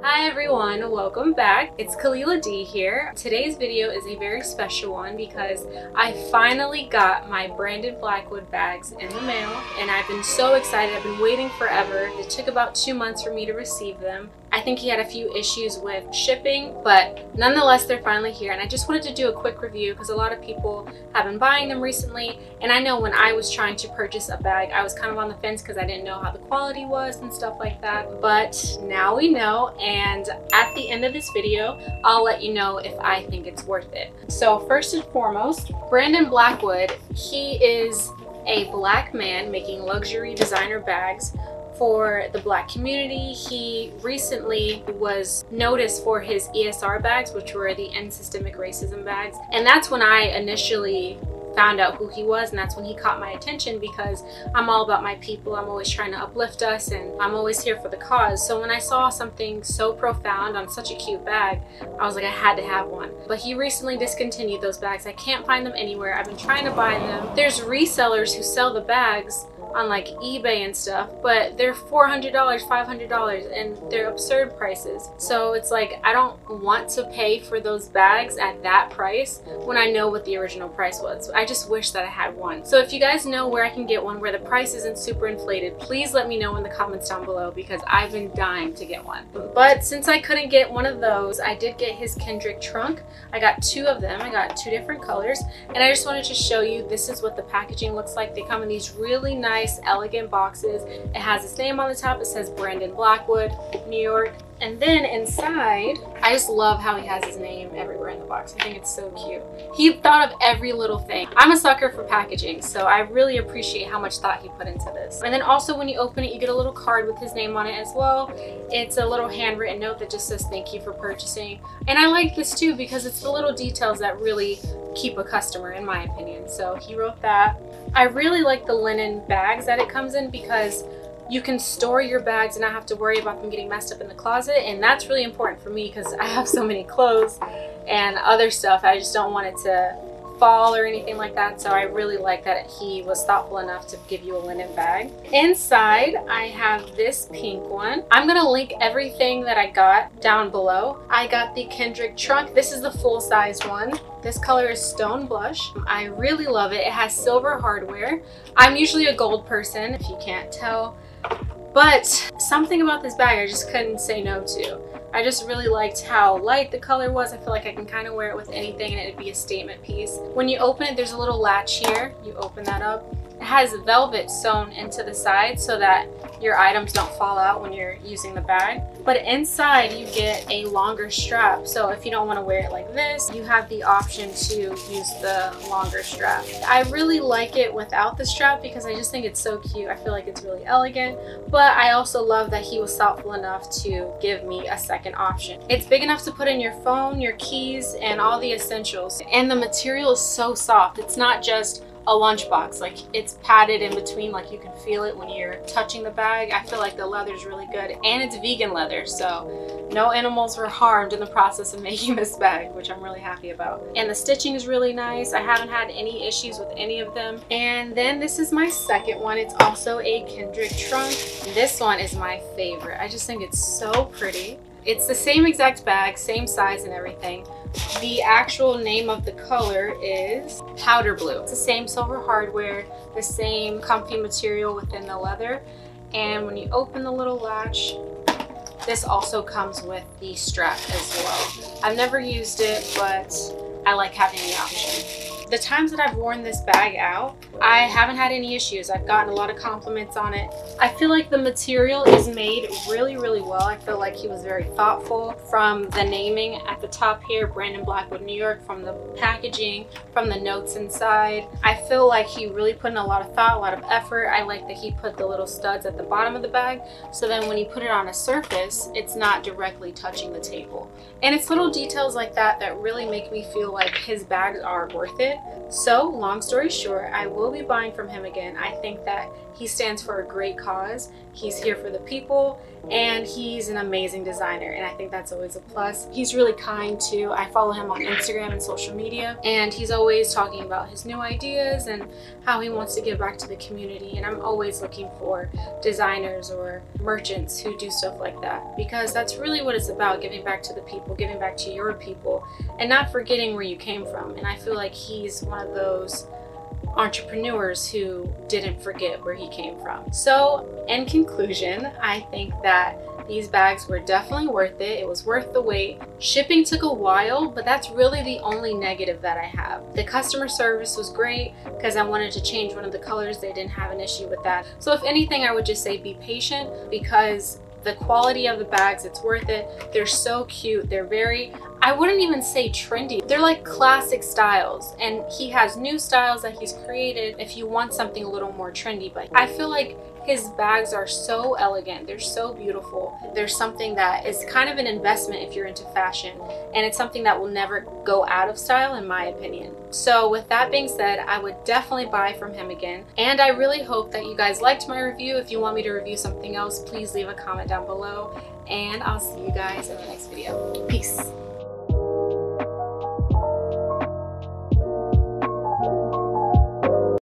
Hi everyone, welcome back. It's Kalila D here. Today's video is a very special one because I finally got my branded Blackwood bags in the mail and I've been so excited. I've been waiting forever. It took about 2 months for me to receive them. I think he had a few issues with shipping, but nonetheless they're finally here, and I just wanted to do a quick review because a lot of people have been buying them recently, and I know when I was trying to purchase a bag I was kind of on the fence because I didn't know how the quality was and stuff like that, but now we know, and at the end of this video I'll let you know if I think it's worth it. So first and foremost, Brandon Blackwood, he is a black man making luxury designer bags for the black community. He recently was noticed for his ESR bags, which were the end systemic racism bags, and that's when I initially found out who he was, and that's when he caught my attention because I'm all about my people. I'm always trying to uplift us and I'm always here for the cause. So when I saw something so profound on such a cute bag, I was like, I had to have one. But he recently discontinued those bags. I can't find them anywhere. I've been trying to buy them. There's resellers who sell the bags on like eBay and stuff, but they're $400, $500, and they're absurd prices. So it's like, I don't want to pay for those bags at that price when I know what the original price was. I just wish that I had one. So if you guys know where I can get one where the price isn't super inflated, please let me know in the comments down below because I've been dying to get one. But since I couldn't get one of those, I did get his Kendrick trunk. I got 2 of them. I got 2 different colors, and I just wanted to show you this is what the packaging looks like. They come in these really nice, elegant boxes. It has his name on the top. It says Brandon Blackwood, New York. And then inside, I just love how he has his name everywhere in the box. I think it's so cute. He thought of every little thing. I'm a sucker for packaging, so I really appreciate how much thought he put into this. And then also when you open it, you get a little card with his name on it as well. It's a little handwritten note that just says thank you for purchasing. And I like this too because it's the little details that really keep a customer, in my opinion. So he wrote that. I really like the linen bags that it comes in because you can store your bags and not have to worry about them getting messed up in the closet, and that's really important for me because I have so many clothes and other stuff. I just don't want it to fall or anything like that, so I really like that he was thoughtful enough to give you a linen bag. Inside I have this pink one. I'm gonna link everything that I got down below. I got the Kendrick trunk. This is the full-sized one. This color is Stone Blush. I really love it. It has silver hardware. I'm usually a gold person, if you can't tell, but something about this bag I just couldn't say no to. I just really liked how light the color was. I feel like I can kind of wear it with anything and it'd be a statement piece. When you open it, there's a little latch here. You open that up. It has velvet sewn into the side so that your items don't fall out when you're using the bag. But inside you get a longer strap, so if you don't want to wear it like this, you have the option to use the longer strap. I really like it without the strap because I just think it's so cute. I feel like it's really elegant, but I also love that he was thoughtful enough to give me a second option. It's big enough to put in your phone, your keys, and all the essentials, and the material is so soft. It's not just a lunchbox, like it's padded in between, like you can feel it when you're touching the bag. I feel like the leather is really good, and it's vegan leather, so no animals were harmed in the process of making this bag, which I'm really happy about. And the stitching is really nice. I haven't had any issues with any of them. And then this is my second one. It's also a Kendrick trunk. This one is my favorite. I just think it's so pretty. It's the same exact bag, same size and everything. The actual name of the color is powder blue. It's the same silver hardware, the same comfy material within the leather. And when you open the little latch, this also comes with the strap as well. I've never used it, but I like having the option. The times that I've worn this bag out, I haven't had any issues. I've gotten a lot of compliments on it. I feel like the material is made really, really well. I feel like he was very thoughtful from the naming at the top here, Brandon Blackwood, New York, from the packaging, from the notes inside. I feel like he really put in a lot of thought, a lot of effort. I like that he put the little studs at the bottom of the bag, so then when you put it on a surface, it's not directly touching the table. And it's little details like that that really make me feel like his bags are worth it. So long story short, I will be buying from him again. I think that he stands for a great cause. He's here for the people, and he's an amazing designer, and I think that's always a plus. He's really kind too. I follow him on Instagram and social media, and he's always talking about his new ideas and how he wants to give back to the community, and I'm always looking for designers or merchants who do stuff like that, because that's really what it's about, giving back to the people, giving back to your people, and not forgetting where you came from. And I feel like he's one of those entrepreneurs who didn't forget where he came from. So in conclusion, I think that these bags were definitely worth it. It was worth the wait. Shipping took a while, but that's really the only negative that I have. The customer service was great because I wanted to change one of the colors. They didn't have an issue with that. So if anything, I would just say be patient, because the quality of the bags, it's worth it. They're so cute. They're very, I wouldn't even say trendy. They're like classic styles, and he has new styles that he's created if you want something a little more trendy. But I feel like his bags are so elegant. They're so beautiful. There's something that is kind of an investment if you're into fashion, and it's something that will never go out of style in my opinion. So with that being said, I would definitely buy from him again, and I really hope that you guys liked my review. If you want me to review something else, please leave a comment down below, and I'll see you guys in the next video. Peace.